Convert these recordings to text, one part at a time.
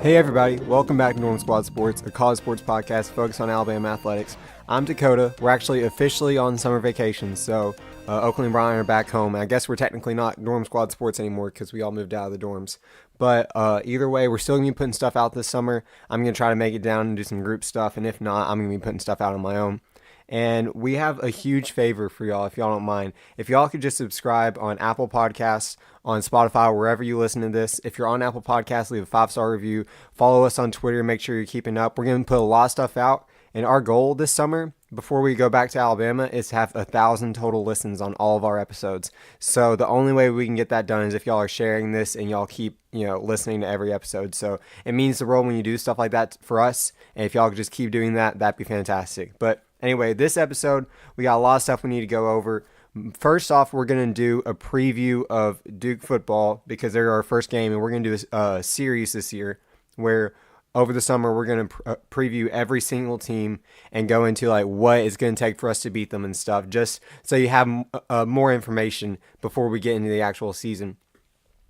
Hey everybody, welcome back to Norm Squad Sports, a college sports podcast focused on Alabama athletics. I'm Dakota. We're actually officially on summer vacation, so Oakley and Brian are back home. And I guess we're technically not Norm Squad Sports anymore because we all moved out of the dorms. But either way, we're still going to be putting stuff out this summer. I'm going to try to make it down and do some group stuff, and if not, I'm going to be putting stuff out on my own. And we have a huge favor for y'all, if y'all don't mind. If y'all could just subscribe on Apple Podcasts, on Spotify, wherever you listen to this. If you're on Apple Podcasts, leave a 5-star review. Follow us on Twitter. Make sure you're keeping up. We're going to put a lot of stuff out. And our goal this summer, before we go back to Alabama, is to have 1,000 total listens on all of our episodes. So the only way we can get that done is if y'all are sharing this and y'all keep, listening to every episode. So it means the world when you do stuff like that for us. And if y'all could just keep doing that, that'd be fantastic. But anyway, this episode, we got a lot of stuff we need to go over. First off, we're going to do a preview of Duke football because they're our first game, and we're going to do a series this year where over the summer we're going to preview every single team and go into like what it's going to take for us to beat them and stuff, just so you have more information before we get into the actual season.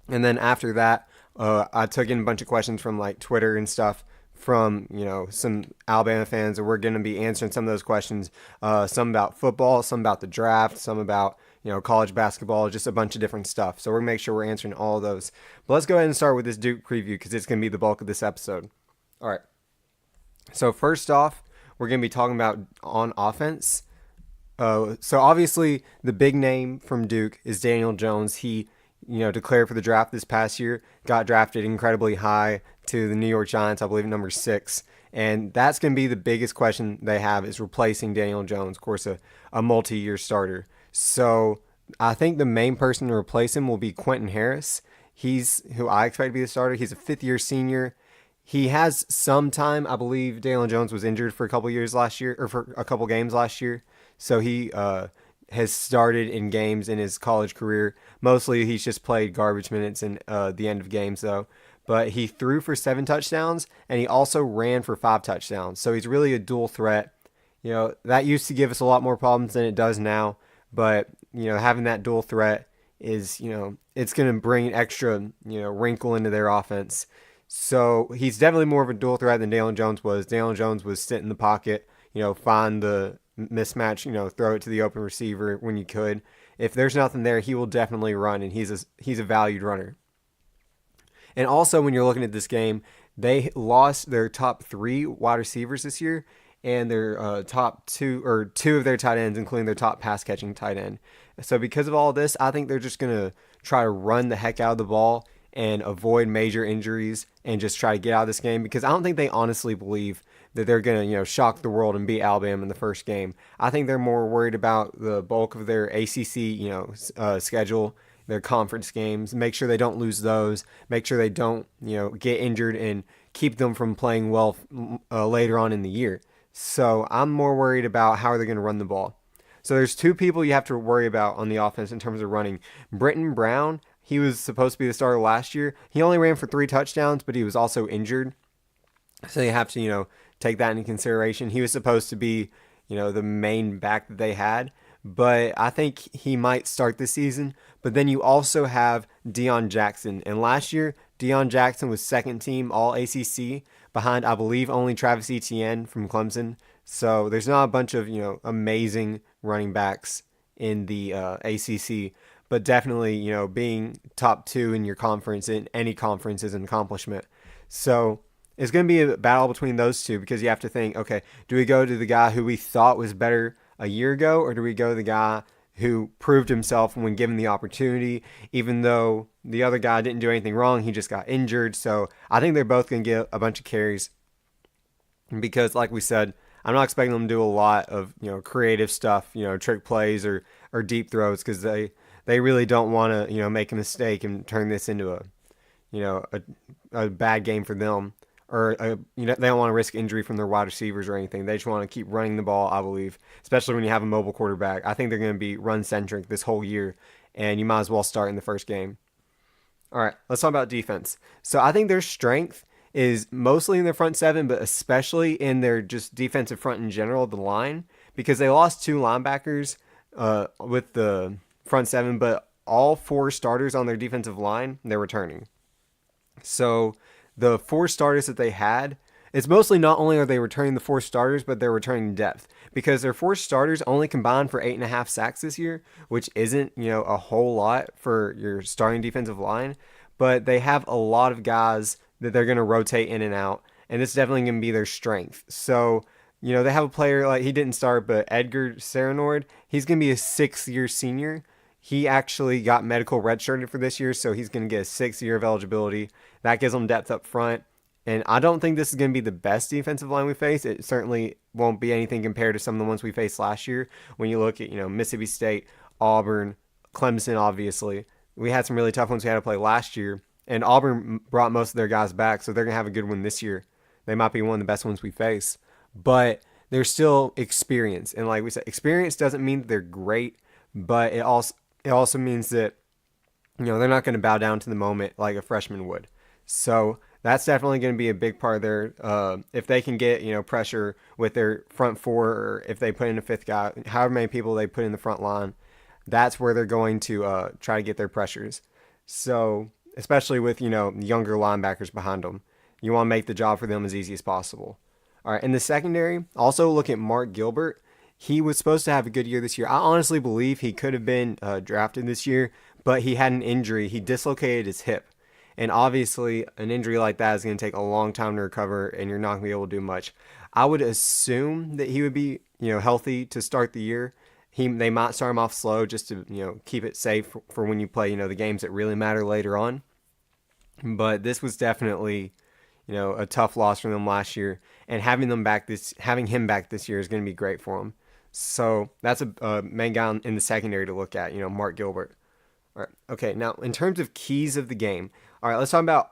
And then after that, I took in a bunch of questions from like Twitter and stuff from some Alabama fans, and we're going to be answering some of those questions, some about football, some about the draft, some about college basketball, just a bunch of different stuff. So we're going to make sure we're answering all of those. But let's go ahead and start with this Duke preview because it's going to be the bulk of this episode. All right. So first off, we're going to be talking about on offense. So obviously the big name from Duke is Daniel Jones. He declared for the draft this past year, got drafted incredibly high to the New York Giants, I believe number 6. And that's going to be the biggest question they have, is replacing Daniel Jones, of course, a multi-year starter. So I think the main person to replace him will be Quentin Harris. He's who I expect to be the starter. He's a 5th-year senior. He has some time. I believe Daniel Jones was injured for a couple years last year, or for a couple games last year. So he has started in games in his college career. Mostly he's just played garbage minutes in the end of games, though. But he threw for 7 touchdowns, and he also ran for 5 touchdowns. So he's really a dual threat. That used to give us a lot more problems than it does now. But, having that dual threat is, it's going to bring an extra, wrinkle into their offense. So he's definitely more of a dual threat than Daniel Jones was. Daniel Jones was sit in the pocket, find the mismatch, throw it to the open receiver when you could. If there's nothing there, he will definitely run, and he's a valued runner. And also, when you're looking at this game, they lost their top 3 wide receivers this year, and their top 2 of their tight ends, including their top pass catching tight end. So because of all this, I think they're just going to try to run the heck out of the ball and avoid major injuries and just try to get out of this game, because I don't think they honestly believe that they're going to, shock the world and beat Alabama in the first game. I think they're more worried about the bulk of their ACC, schedule, their conference games, make sure they don't lose those, make sure they don't, get injured and keep them from playing well later on in the year. So I'm more worried about how they're going to run the ball. So there's 2 people you have to worry about on the offense in terms of running. Britton Brown, he was supposed to be the starter last year. He only ran for 3 touchdowns, but he was also injured. So you have to, take that into consideration. He was supposed to be, the main back that they had, but I think he might start this season. But then you also have Deion Jackson. And last year, Deion Jackson was 2nd team all ACC behind, I believe, only Travis Etienne from Clemson. So there's not a bunch of, amazing running backs in the ACC. But definitely, being top 2 in your conference, in any conference, is an accomplishment. So it's going to be a battle between those 2, because you have to think, okay, do we go to the guy who we thought was better a year ago, or do we go to the guy who proved himself when given the opportunity, even though the other guy didn't do anything wrong, he just got injured? So I think they're both going to get a bunch of carries, because like we said, I'm not expecting them to do a lot of, creative stuff, trick plays or deep throws, because they really don't want to, make a mistake and turn this into a bad game for them. Or they don't want to risk injury from their wide receivers or anything. They just want to keep running the ball, I believe, especially when you have a mobile quarterback. I think they're going to be run-centric this whole year, and you might as well start in the first game. All right, let's talk about defense. So I think their strength is mostly in their front 7, but especially in their just defensive front in general, the line, because they lost 2 linebackers with the front 7, but all 4 starters on their defensive line, they're returning. So the 4 starters that they had, it's mostly not only are they returning the 4 starters, but they're returning depth because their 4 starters only combined for 8.5 sacks this year, which isn't, a whole lot for your starting defensive line. But they have a lot of guys that they're going to rotate in and out, and it's definitely going to be their strength. So, they have a player like he didn't start, but Edgar Serenord, he's going to be a 6th-year senior. He actually got medical redshirted for this year, so he's going to get a 6th year of eligibility. That gives them depth up front. And I don't think this is going to be the best defensive line we face. It certainly won't be anything compared to some of the ones we faced last year. When you look at, Mississippi State, Auburn, Clemson, obviously. We had some really tough ones we had to play last year. And Auburn brought most of their guys back, so they're going to have a good one this year. They might be one of the best ones we face. But they're still experienced. And like we said, experience doesn't mean that they're great, but it also means that, they're not going to bow down to the moment like a freshman would. So that's definitely going to be a big part of their, if they can get, pressure with their front four, or if they put in a 5th guy, however many people they put in the front line, that's where they're going to try to get their pressures. So, especially with, younger linebackers behind them, you want to make the job for them as easy as possible. All right, in the secondary, also look at Mark Gilbert. He was supposed to have a good year this year. I honestly believe he could have been drafted this year, but he had an injury. He dislocated his hip. And obviously, an injury like that is going to take a long time to recover, and you're not going to be able to do much. I would assume that he would be, healthy to start the year. They might start him off slow just to, keep it safe for when you play, the games that really matter later on. But this was definitely, a tough loss for them last year, and having him back this year is going to be great for them. So that's a main guy in the secondary to look at, Mark Gilbert. All right. Okay. Now, in terms of keys of the game, all right, let's talk about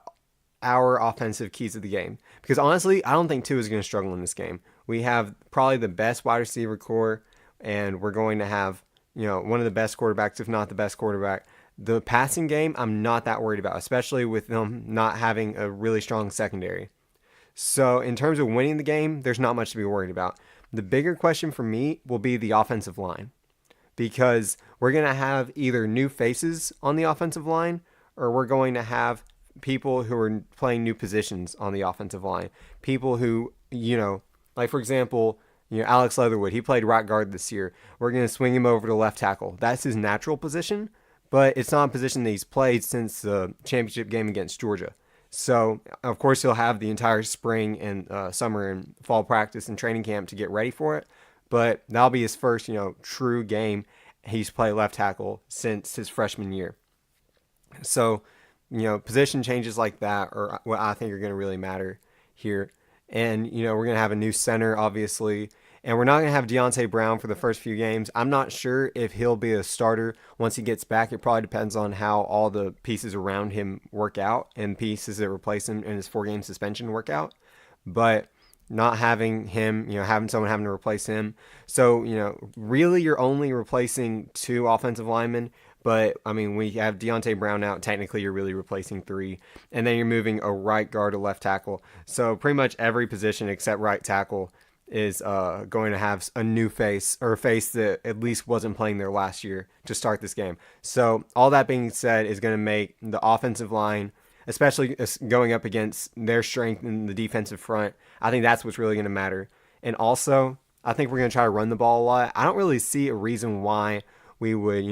our offensive keys of the game. Because honestly, I don't think Tua is going to struggle in this game. We have probably the best wide receiver core, and we're going to have, one of the best quarterbacks, if not the best quarterback. The passing game, I'm not that worried about, especially with them not having a really strong secondary. So in terms of winning the game, there's not much to be worried about. The bigger question for me will be the offensive line, because we're going to have either new faces on the offensive line, or we're going to have people who are playing new positions on the offensive line. People who, like for example, Alex Leatherwood, he played right guard this year. We're going to swing him over to left tackle. That's his natural position, but it's not a position that he's played since the championship game against Georgia. So, of course, he'll have the entire spring and summer and fall practice and training camp to get ready for it. But that'll be his first, true game he's played left tackle since his freshman year. So, position changes like that are what I think are going to really matter here. And, we're going to have a new center, obviously. And we're not going to have Deontay Brown for the first few games. I'm not sure if he'll be a starter once he gets back. It probably depends on how all the pieces around him work out and pieces that replace him in his 4-game suspension work out. But not having him, having someone having to replace him. So, really you're only replacing 2 offensive linemen. But, we have Deontay Brown out. Technically, you're really replacing 3. And then you're moving a right guard to left tackle. So, pretty much every position except right tackle is going to have a new face, or a face that at least wasn't playing there last year to start this game. So, all that being said is going to make the offensive line, especially going up against their strength in the defensive front, I think that's what's really going to matter. And also, I think we're going to try to run the ball a lot. I don't really see a reason why we would,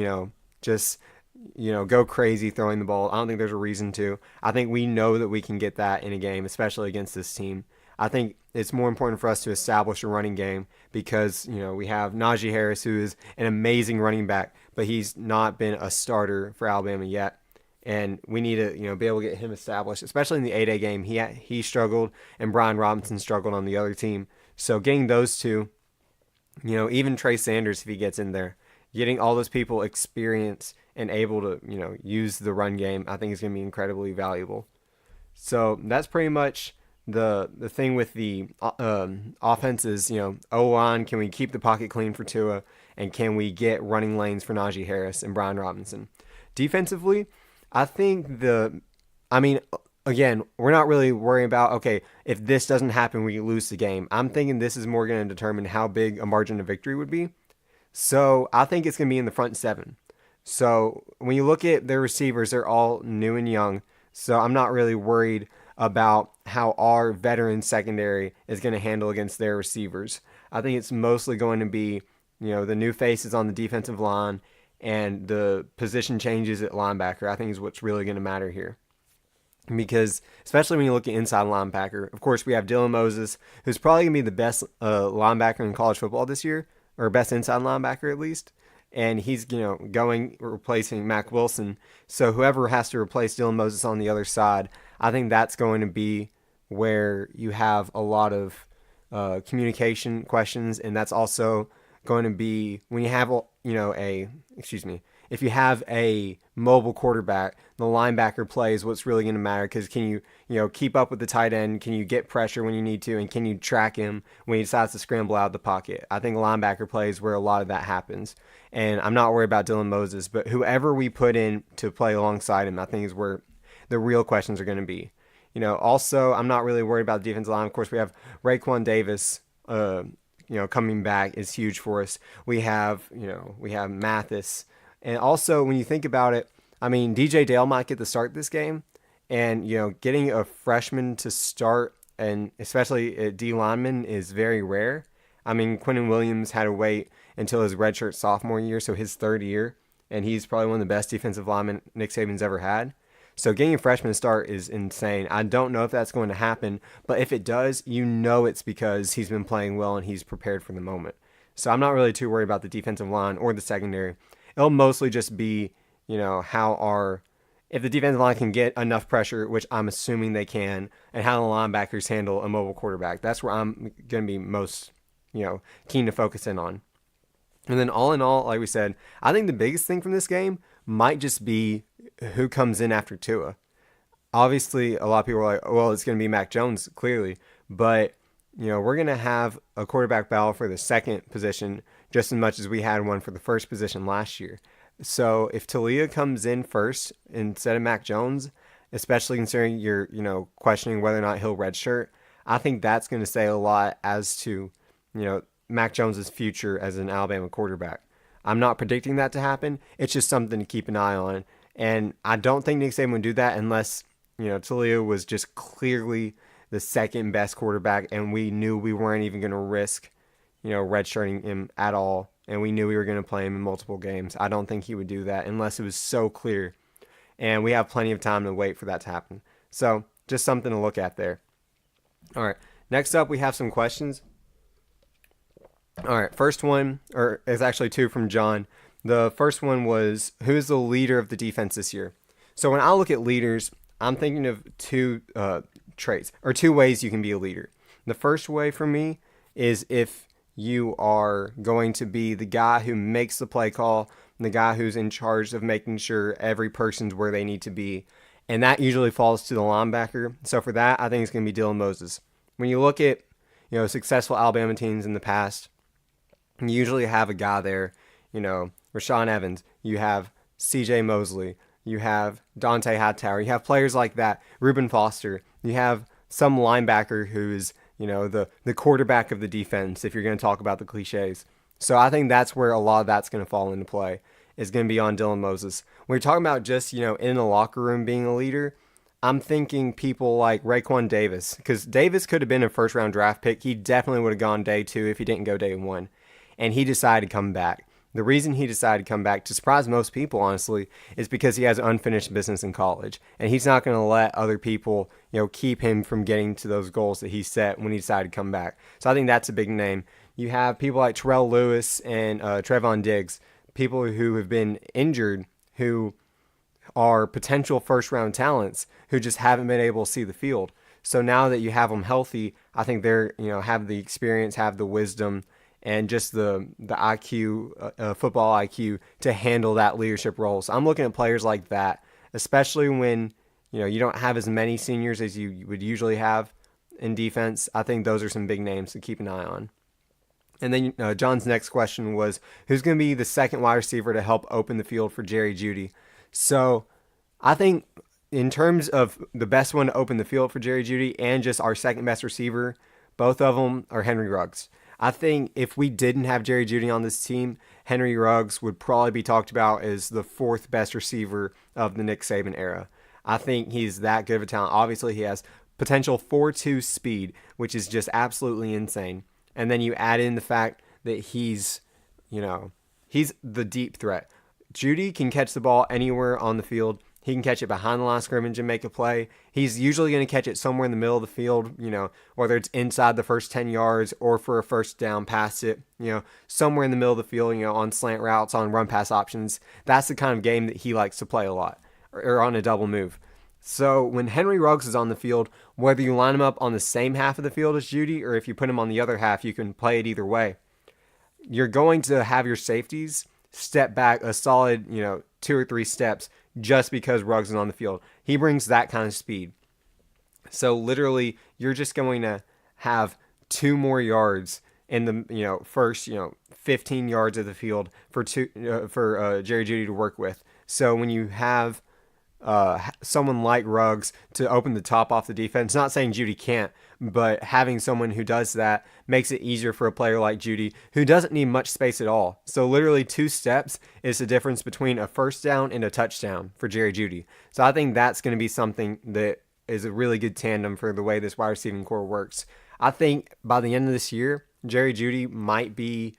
just, go crazy throwing the ball. I don't think there's a reason to. I think we know that we can get that in a game, especially against this team. I think it's more important for us to establish a running game because, we have Najee Harris, who is an amazing running back, but he's not been a starter for Alabama yet. And we need to, be able to get him established, especially in the 8A game. He struggled, and Brian Robinson struggled on the other team. So getting those two, even Trey Sanders, if he gets in there, getting all those people experience and able to, use the run game, I think is going to be incredibly valuable. So that's pretty much the thing with the offense is, O-line, can we keep the pocket clean for Tua, and can we get running lanes for Najee Harris and Brian Robinson? Defensively, I think again, we're not really worrying about, okay, if this doesn't happen, we lose the game. I'm thinking this is more going to determine how big a margin of victory would be. So I think it's going to be in the front 7. So when you look at their receivers, they're all new and young. So I'm not really worried about how our veteran secondary is going to handle against their receivers. I think it's mostly going to be, the new faces on the defensive line and the position changes at linebacker. I think is what's really going to matter here. Because especially when you look at inside linebacker, of course we have Dylan Moses, who's probably going to be the best linebacker in college football this year, or best inside linebacker at least. And he's, going replacing Mack Wilson. So whoever has to replace Dylan Moses on the other side, I think that's going to be where you have a lot of communication questions, and that's also going to be when you have if you have a mobile quarterback, the linebacker play is what's really going to matter, because can you keep up with the tight end? Can you get pressure when you need to? And can you track him when he decides to scramble out of the pocket? I think linebacker play is where a lot of that happens. And I'm not worried about Dylan Moses, but whoever we put in to play alongside him, I think is where the real questions are going to be. Also, I'm not really worried about the defensive line. Of course, we have Raekwon Davis, coming back is huge for us. We have Mathis. And also, when you think about it, DJ Dale might get the start this game. And, getting a freshman to start, and especially a D lineman, is very rare. Quinnen Williams had to wait until his redshirt sophomore year, so his third year. And he's probably one of the best defensive linemen Nick Saban's ever had. So getting a freshman to start is insane. I don't know if that's going to happen, but if it does, it's because he's been playing well and he's prepared for the moment. So I'm not really too worried about the defensive line or the secondary. It'll mostly just be, if the defensive line can get enough pressure, which I'm assuming they can, and how the linebackers handle a mobile quarterback. That's where I'm going to be most, keen to focus in on. And then all in all, like we said, I think the biggest thing from this game might just be who comes in after Tua. Obviously, a lot of people are like, well, it's going to be Mac Jones, clearly. But, we're going to have a quarterback battle for the second position just as much as we had one for the first position last year. So if Taulia comes in first instead of Mac Jones, especially considering you're, questioning whether or not he'll redshirt, I think that's going to say a lot as to, Mac Jones's future as an Alabama quarterback. I'm not predicting that to happen. It's just something to keep an eye on. And I don't think Nick Saban would do that unless, Taulia was just clearly the second best quarterback and we knew we weren't even going to risk, redshirting him at all. And we knew we were going to play him in multiple games. I don't think he would do that unless it was so clear. And we have plenty of time to wait for that to happen. So just something to look at there. All right. Next up, we have some questions. All right, first one, or it's actually two from John. The first one was, who is the leader of the defense this year? So when I look at leaders, I'm thinking of two traits, or two ways you can be a leader. The first way for me is if you are going to be the guy who makes the play call, the guy who's in charge of making sure every person's where they need to be. And that usually falls to the linebacker. So for that, I think it's going to be Dylan Moses. When you look at, successful Alabama teams in the past, you usually have a guy there, Rashaan Evans, you have CJ Mosley, you have Dante Hightower, you have players like that, Reuben Foster, you have some linebacker who's, the quarterback of the defense, if you're going to talk about the cliches. So I think that's where a lot of that's going to fall into play, is going to be on Dylan Moses. When you're talking about just, in the locker room being a leader, I'm thinking people like Raekwon Davis, because Davis could have been a first-round draft pick. He definitely would have gone day 2 if he didn't go day 1. And he decided to come back. The reason he decided to come back, to surprise most people, honestly, is because he has unfinished business in college. And he's not going to let other people, keep him from getting to those goals that he set when he decided to come back. So I think that's a big name. You have people like Terrell Lewis and Trevon Diggs, people who have been injured, who are potential first-round talents, who just haven't been able to see the field. So now that you have them healthy, I think they're, have the experience, have the wisdom, and just the IQ, football IQ, to handle that leadership role. So I'm looking at players like that, especially when you don't have as many seniors as you would usually have in defense. I think those are some big names to keep an eye on. And then John's next question was, who's going to be the second wide receiver to help open the field for Jerry Jeudy? So I think in terms of the best one to open the field for Jerry Jeudy and just our second best receiver, both of them are Henry Ruggs. I think if we didn't have Jerry Jeudy on this team, Henry Ruggs would probably be talked about as the 4th best receiver of the Nick Saban era. I think he's that good of a talent. Obviously, he has potential 4.2 speed, which is just absolutely insane. And then you add in the fact that he's the deep threat. Jeudy can catch the ball anywhere on the field. He can catch it behind the line of scrimmage and make a play. He's usually going to catch it somewhere in the middle of the field, whether it's inside the first 10 yards or for a first down past it, somewhere in the middle of the field, on slant routes, on run pass options. That's the kind of game that he likes to play a lot, or on a double move. So when Henry Ruggs is on the field, whether you line him up on the same half of the field as Jeudy or if you put him on the other half, you can play it either way. You're going to have your safeties step back a solid, 2 or 3 steps just because Ruggs is on the field. He brings that kind of speed. So literally, you're just going to have 2 more yards in the first 15 yards of the field for Jerry Jeudy to work with. So when you have someone like Ruggs to open the top off the defense, not saying Jeudy can't, but having someone who does that makes it easier for a player like Jeudy who doesn't need much space at all. So literally 2 steps is the difference between a first down and a touchdown for Jerry Jeudy. So I think that's going to be something that is a really good tandem for the way this wide receiving core works. I think by the end of this year, Jerry Jeudy might be,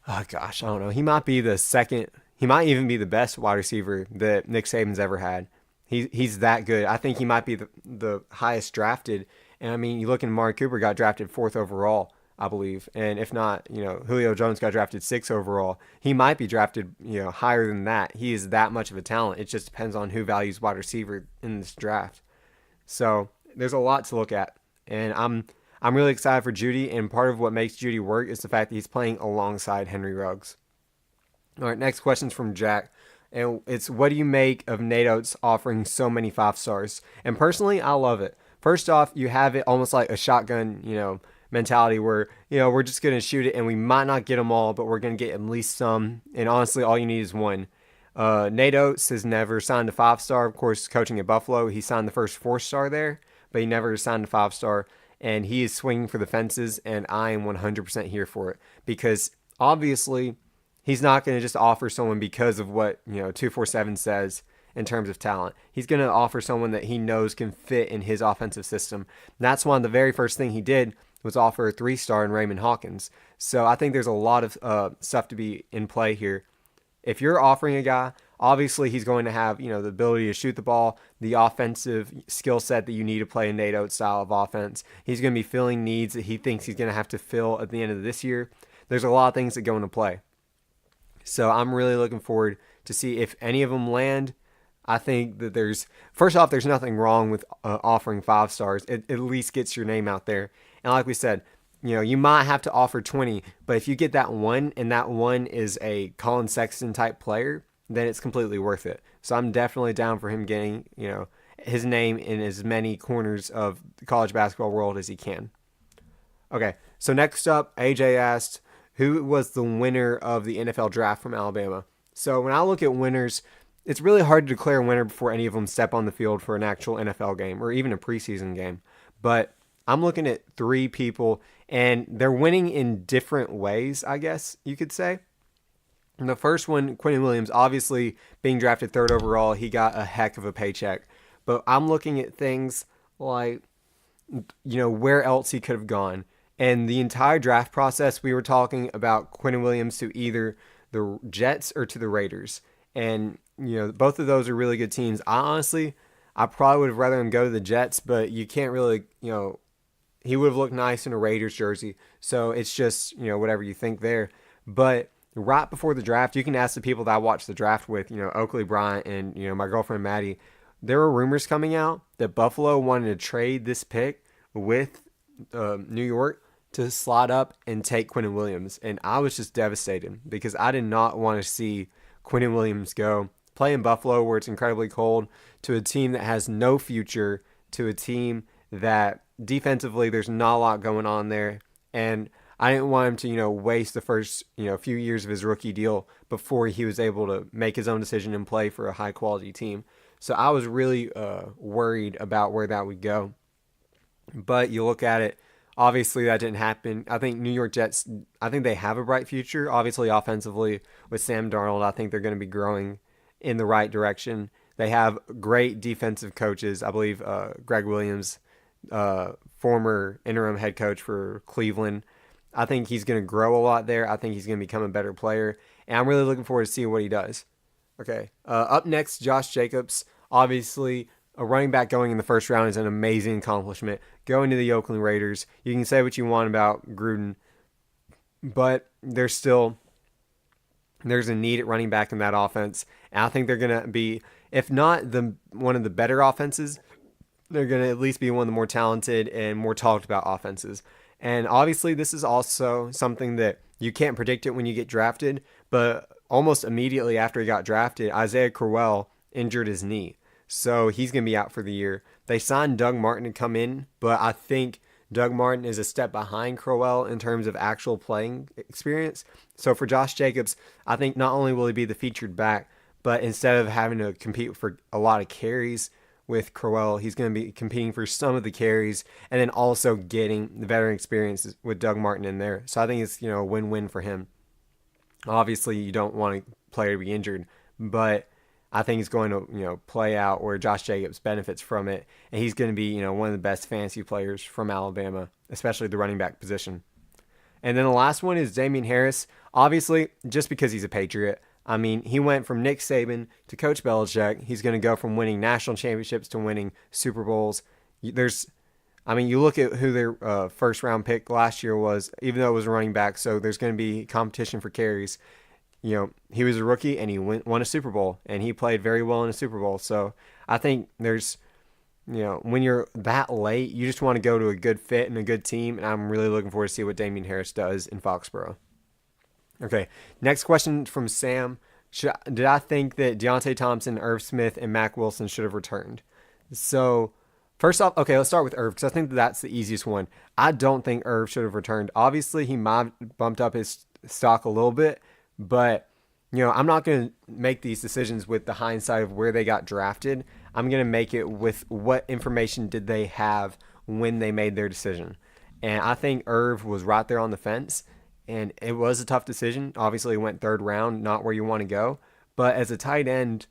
I don't know, he might be the second. He might even be the best wide receiver that Nick Saban's ever had. He's that good. I think he might be the highest drafted. And I mean, you look at Amari Cooper got drafted 4th overall, I believe. And if not, Julio Jones got drafted 6th overall. He might be drafted, higher than that. He is that much of a talent. It just depends on who values wide receiver in this draft. So there's a lot to look at. And I'm really excited for Jeudy. And part of what makes Jeudy work is the fact that he's playing alongside Henry Ruggs. All right, next question's from Jack, and it's, what do you make of Nate Oates offering so many 5 stars? And personally, I love it. First off, you have it almost like a shotgun, mentality where, we're just going to shoot it and we might not get them all, but we're going to get at least some. And honestly, all you need is one. Nate Oates has never signed a 5-star. Of course, coaching at Buffalo, he signed the first 4-star there, but he never signed a 5-star. And he is swinging for the fences, and I am 100% here for it because obviously he's not going to just offer someone because of what 247 says in terms of talent. He's going to offer someone that he knows can fit in his offensive system. And that's one of the very first thing he did was offer a 3-star in Raymond Hawkins. So I think there's a lot of stuff to be in play here. If you're offering a guy, obviously he's going to have the ability to shoot the ball, the offensive skill set that you need to play a Nate Oates style of offense. He's going to be filling needs that he thinks he's going to have to fill at the end of this year. There's a lot of things that go into play. So I'm really looking forward to see if any of them land. I think that there's nothing wrong with offering 5 stars. It at least gets your name out there. And like we said, you might have to offer 20, but if you get that one and that one is a Colin Sexton type player, then it's completely worth it. So I'm definitely down for him getting, his name in as many corners of the college basketball world as he can. Okay, so next up, AJ asked, who was the winner of the NFL draft from Alabama? So when I look at winners, it's really hard to declare a winner before any of them step on the field for an actual NFL game or even a preseason game. But I'm looking at 3 people, and they're winning in different ways, I guess you could say. And the first one, Quinnen Williams, obviously being drafted 3rd overall, he got a heck of a paycheck. But I'm looking at things like, where else he could have gone. And the entire draft process, we were talking about Quinnen Williams to either the Jets or to the Raiders. And, both of those are really good teams. I probably would have rather him go to the Jets, but you can't really, he would have looked nice in a Raiders jersey. So it's just, whatever you think there. But right before the draft, you can ask the people that I watched the draft with, Oakley Bryant and, my girlfriend Maddie. There were rumors coming out that Buffalo wanted to trade this pick with New York to slide up and take Quinnen Williams. And I was just devastated because I did not want to see Quinnen Williams go play in Buffalo where it's incredibly cold to a team that has no future, to a team that defensively there's not a lot going on there. And I didn't want him to, waste the first, few years of his rookie deal before he was able to make his own decision and play for a high quality team. So I was really worried about where that would go. But you look at it, obviously that didn't happen. I think New York Jets, I think they have a bright future. Obviously offensively with Sam Darnold, I think they're going to be growing in the right direction. They have great defensive coaches. I believe Greg Williams former interim head coach for Cleveland. I think he's going to grow a lot there. I think he's going to become a better player, and I'm really looking forward to seeing what he does. Okay, up next, Josh Jacobs. Obviously, a running back going in the first round is an amazing accomplishment. Going to the Oakland Raiders, you can say what you want about Gruden, but there's a need at running back in that offense. And I think they're going to be, if not one of the better offenses, they're going to at least be one of the more talented and more talked about offenses. And obviously, this is also something that you can't predict it when you get drafted, but almost immediately after he got drafted, Isaiah Crowell injured his knee. So he's going to be out for the year. They signed Doug Martin to come in, but I think Doug Martin is a step behind Crowell in terms of actual playing experience. So for Josh Jacobs, I think not only will he be the featured back, but instead of having to compete for a lot of carries with Crowell, he's going to be competing for some of the carries and then also getting the veteran experience with Doug Martin in there. So I think it's, a win-win for him. Obviously, you don't want a player to be injured, but I think it's going to, play out where Josh Jacobs benefits from it, and he's going to be, one of the best fantasy players from Alabama, especially the running back position. And then the last one is Damian Harris. Obviously, just because he's a Patriot. I mean, he went from Nick Saban to Coach Belichick. He's going to go from winning national championships to winning Super Bowls. You look at who their first round pick last year was, even though it was a running back, so there's going to be competition for carries. He was a rookie and he won a Super Bowl, and he played very well in a Super Bowl. So I think there's, when you're that late, you just want to go to a good fit and a good team, and I'm really looking forward to see what Damian Harris does in Foxborough. Okay, next question from Sam. Did I think that Deontay Thompson, Irv Smith, and Mack Wilson should have returned? So, first off, okay, let's start with Irv, because I think that's the easiest one. I don't think Irv should have returned. Obviously, he might have bumped up his stock a little bit, but, I'm not going to make these decisions with the hindsight of where they got drafted. I'm going to make it with what information did they have when they made their decision. And I think Irv was right there on the fence. And it was a tough decision. Obviously, it went third round, not where you want to go. But as a tight end,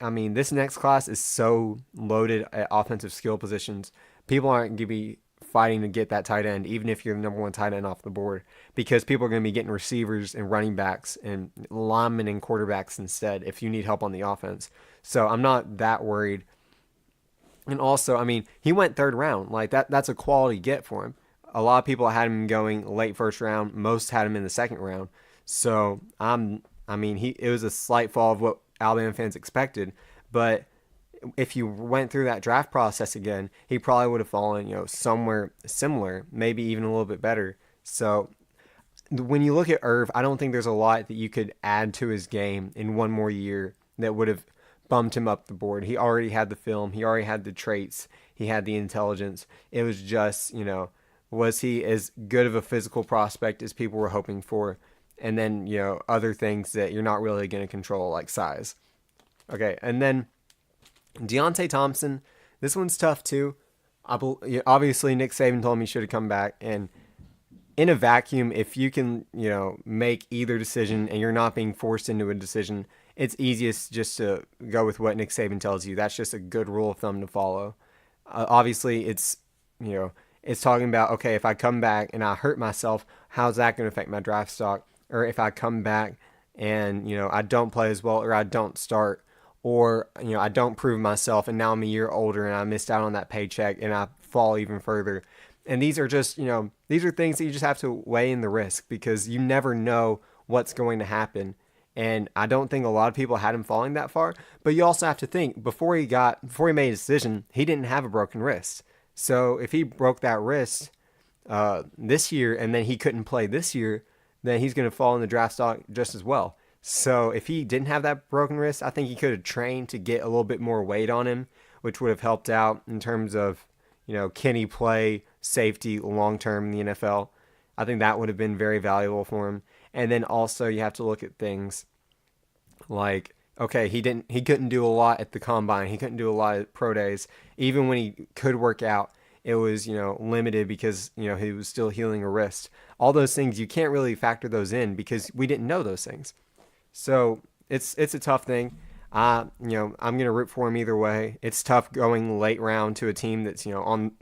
I mean, this next class is so loaded at offensive skill positions. People aren't going to be fighting to get that tight end, even if you're the number one tight end off the board, because people are going to be getting receivers and running backs and linemen and quarterbacks instead if you need help on the offense. So I'm not that worried. And also, I mean, he went third round. Like that's a quality get for him. A lot of people had him going late first round. Most had him in the second round. So it was a slight fall of what Alabama fans expected. But if you went through that draft process again, he probably would have fallen, somewhere similar, maybe even a little bit better. So when you look at Irv, I don't think there's a lot that you could add to his game in one more year that would have bumped him up the board. He already had the film. He already had the traits. He had the intelligence. It was just, was he as good of a physical prospect as people were hoping for? And then, other things that you're not really going to control, like size. Okay, and then Deontay Thompson, this one's tough too. Obviously, Nick Saban told me he should have come back. And in a vacuum, if you can, make either decision and you're not being forced into a decision, it's easiest just to go with what Nick Saban tells you. That's just a good rule of thumb to follow. Obviously, it's talking about, okay, if I come back and I hurt myself, how's that going to affect my draft stock? Or if I come back and, I don't play as well, or I don't start, or, I don't prove myself and now I'm a year older and I missed out on that paycheck and I fall even further. And these are just, these are things that you just have to weigh in the risk, because you never know what's going to happen. And I don't think a lot of people had him falling that far, but you also have to think before he made a decision, he didn't have a broken wrist. So if he broke that wrist this year and then he couldn't play this year, then he's going to fall in the draft stock just as well. So if he didn't have that broken wrist, I think he could have trained to get a little bit more weight on him, which would have helped out in terms of, can he play safety long-term in the NFL? I think that would have been very valuable for him. And then also you have to look at things like, okay, he couldn't do a lot at the combine. He couldn't do a lot at pro days. Even when he could work out, it was, limited because, he was still healing a wrist. All those things, you can't really factor those in because we didn't know those things. So it's a tough thing. I'm going to root for him either way. It's tough going late round to a team that's, on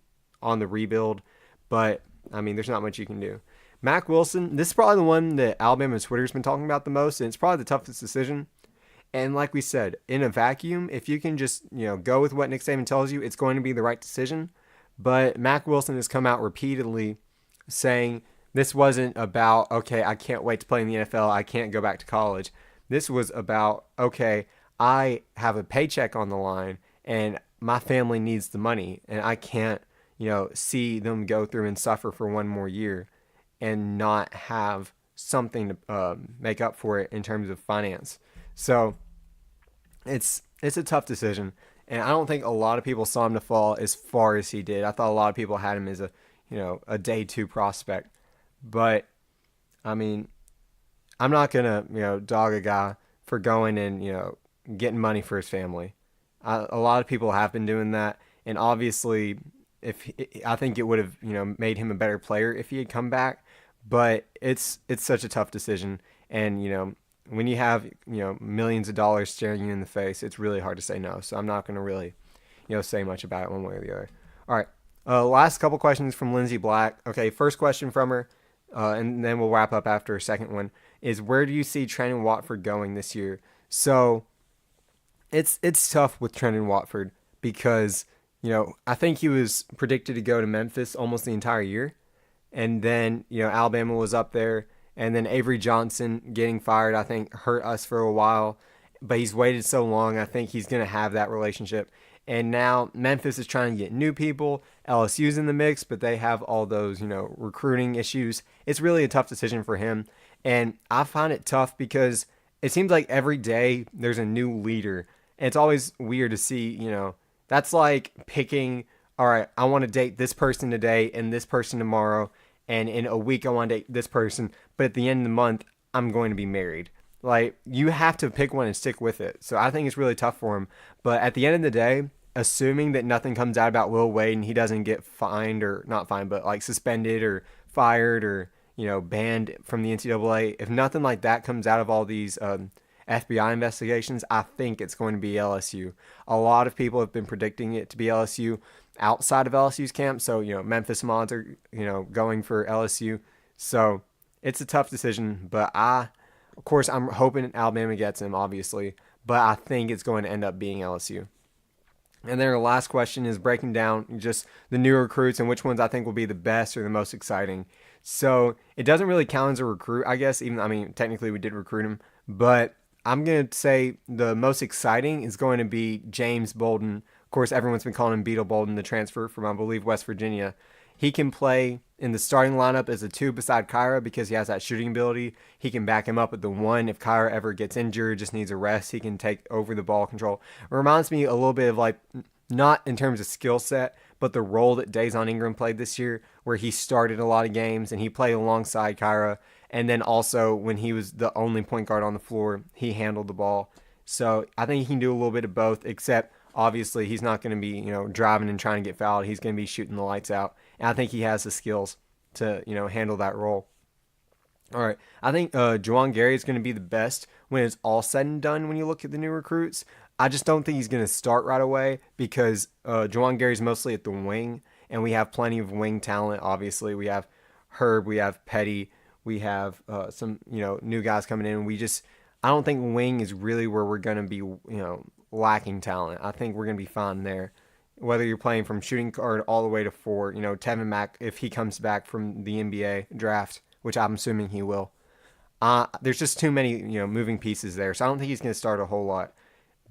on the rebuild. But I mean, there's not much you can do. Mack Wilson, this is probably the one that Alabama Twitter's been talking about the most, and it's probably the toughest decision. And like we said, in a vacuum, if you can just go with what Nick Saban tells you, it's going to be the right decision. But Mack Wilson has come out repeatedly saying this wasn't about, okay, I can't wait to play in the NFL, I can't go back to college. This was about, okay, I have a paycheck on the line and my family needs the money and I can't, see them go through and suffer for one more year and not have something to make up for it in terms of finance. So it's a tough decision. And I don't think a lot of people saw him to fall as far as he did. I thought a lot of people had him as a day two prospect. But I mean, I'm not gonna dog a guy for going and getting money for his family. A lot of people have been doing that, and obviously, I think it would have made him a better player if he had come back. But it's such a tough decision, and when you have millions of dollars staring you in the face, it's really hard to say no. So I'm not gonna really say much about it one way or the other. All right, last couple questions from Lindsay Black. Okay, first question from her. And then we'll wrap up after a second one, is where do you see Trendon Watford going this year? So it's tough with Trendon Watford because, I think he was predicted to go to Memphis almost the entire year. And then, Alabama was up there. And then Avery Johnson getting fired, I think, hurt us for a while. But he's waited so long, I think he's going to have that relationship. And now Memphis is trying to get new people. LSU's in the mix, but they have all those, recruiting issues. It's really a tough decision for him. And I find it tough because it seems like every day there's a new leader. And it's always weird to see, that's like picking, all right, I want to date this person today and this person tomorrow. And in a week, I want to date this person. But at the end of the month, I'm going to be married. Like, you have to pick one and stick with it. So I think it's really tough for him. But at the end of the day, assuming that nothing comes out about Will Wade and he doesn't get fined, or not fined, but like suspended or fired or, banned from the NCAA, if nothing like that comes out of all these FBI investigations, I think it's going to be LSU. A lot of people have been predicting it to be LSU outside of LSU's camp. So, Memphis mods are, going for LSU. So it's a tough decision, but of course, I'm hoping Alabama gets him, obviously, but I think it's going to end up being LSU. And then our last question is breaking down just the new recruits and which ones I think will be the best or the most exciting. So it doesn't really count as a recruit, I guess, technically we did recruit him, but I'm going to say the most exciting is going to be James Bolden. Of course, everyone's been calling him Beetle Bolden, the transfer from, I believe, West Virginia. He can play in the starting lineup as a 2 beside Kyra because he has that shooting ability. He can back him up at the 1 if Kyra ever gets injured, just needs a rest. He can take over the ball control. It reminds me a little bit of, like, not in terms of skill set, but the role that Dazon Ingram played this year, where he started a lot of games and he played alongside Kyra. And then also when he was the only point guard on the floor, he handled the ball. So I think he can do a little bit of both, except obviously he's not going to be, driving and trying to get fouled. He's going to be shooting the lights out. And I think he has the skills to, handle that role. All right. I think Juwan Gary is going to be the best when it's all said and done when you look at the new recruits. I just don't think he's going to start right away because Juwan Gary's mostly at the wing, and we have plenty of wing talent. Obviously, we have Herb, we have Petty, we have some, new guys coming in. I don't think wing is really where we're going to be, lacking talent. I think we're going to be fine there. Whether you're playing from shooting guard all the way to 4, Tevin Mack, if he comes back from the NBA draft, which I'm assuming he will, there's just too many, moving pieces there. So I don't think he's going to start a whole lot.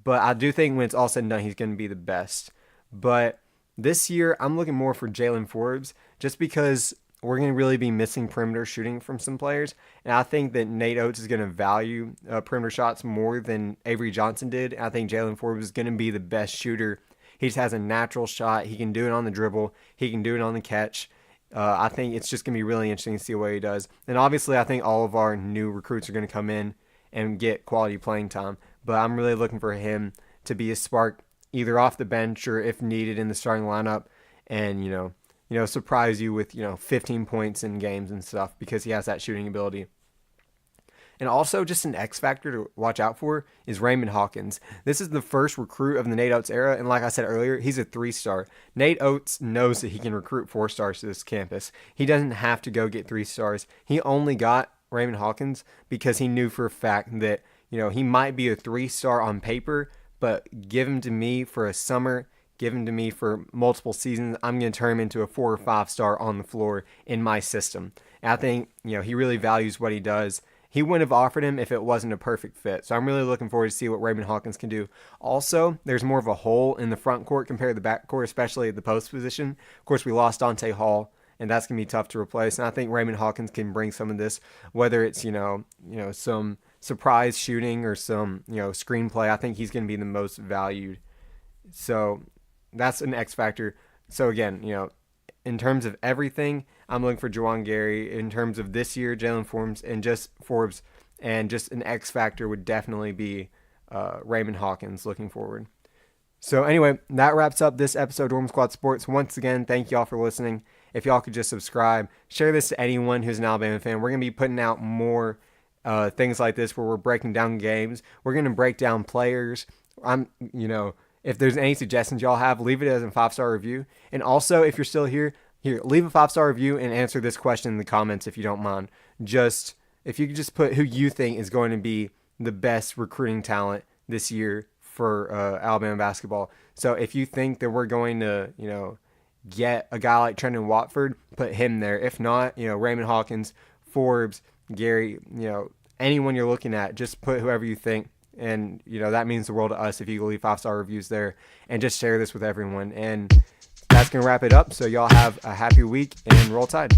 But I do think when it's all said and done, he's going to be the best. But this year, I'm looking more for Jalen Forbes just because we're going to really be missing perimeter shooting from some players. And I think that Nate Oates is going to value perimeter shots more than Avery Johnson did. I think Jalen Forbes is going to be the best shooter. He just has a natural shot. He can do it on the dribble. He can do it on the catch. I think it's just going to be really interesting to see what he does. And obviously, I think all of our new recruits are going to come in and get quality playing time. But I'm really looking for him to be a spark either off the bench or if needed in the starting lineup and, surprise you with, 15 points in games and stuff because he has that shooting ability. And also, just an X factor to watch out for is Raymond Hawkins. This is the first recruit of the Nate Oates era, and like I said earlier, he's a 3-star. Nate Oates knows that he can recruit 4-stars to this campus. He doesn't have to go get 3 stars. He only got Raymond Hawkins because he knew for a fact that, he might be a 3-star on paper, but give him to me for a summer, give him to me for multiple seasons, I'm going to turn him into a 4 or 5-star on the floor in my system. And I think, he really values what he does. He wouldn't have offered him if it wasn't a perfect fit. So I'm really looking forward to see what Raymond Hawkins can do. Also, there's more of a hole in the front court compared to the back court, especially at the post position. Of course, we lost Dante Hall, and that's going to be tough to replace. And I think Raymond Hawkins can bring some of this, whether it's, some surprise shooting or some, screenplay. I think he's going to be the most valued. So that's an X factor. So again, in terms of everything, I'm looking for Juwan Gary. In terms of this year, Jalen Forbes, and just an X factor would definitely be Raymond Hawkins looking forward. So anyway, that wraps up this episode of Dorm Squad Sports. Once again, thank y'all for listening. If y'all could just subscribe, share this to anyone who's an Alabama fan. We're going to be putting out more things like this where we're breaking down games. We're going to break down players. If there's any suggestions y'all have, leave it as a 5-star review. And also, if you're still here, leave a 5-star review and answer this question in the comments if you don't mind. If you could just put who you think is going to be the best recruiting talent this year for Alabama basketball. So if you think that we're going to, get a guy like Trendon Watford, put him there. If not, Raymond Hawkins, Forbes, Gary, anyone you're looking at, just put whoever you think. And, that means the world to us if you leave 5-star reviews there and just share this with everyone. And that's going to wrap it up. So y'all have a happy week and roll tide.